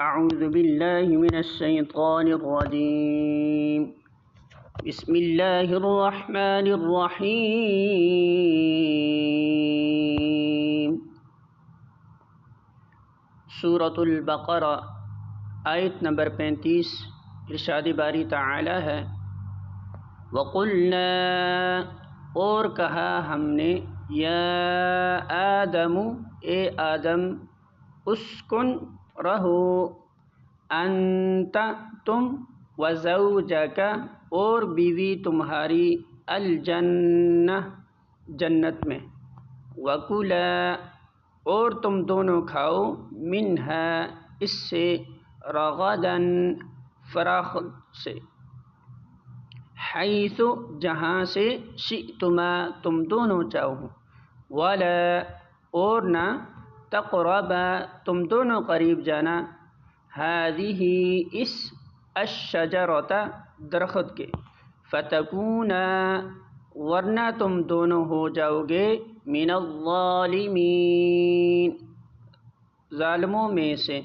اعوذ باللہ من الشیطان الرجیم بسم اللہ الرحمن الرحیم۔ سورۃ البقرہ آیت نمبر 35۔ ارشاد باری تعالی ہے، وَقُلْنَا اور کہا ہم نے، یا آدم اے آدم، اسکن رہو، انت تم، وزوجک اور بیوی تمہاری، الجنہ جنت میں، وکلا اور تم دونوں کھاؤ، منہا اس سے، رغداً فراخ سے، حیث جہاں سے، شئتما تم دونوں چاہو، ولا اور نہ، تقربا تم دونوں قریب جانا، ہذہ اس، الشجرۃ درخت کے، فتکونا ورنہ تم دونوں ہو جاؤ گے، من الظالمین ظالموں میں سے۔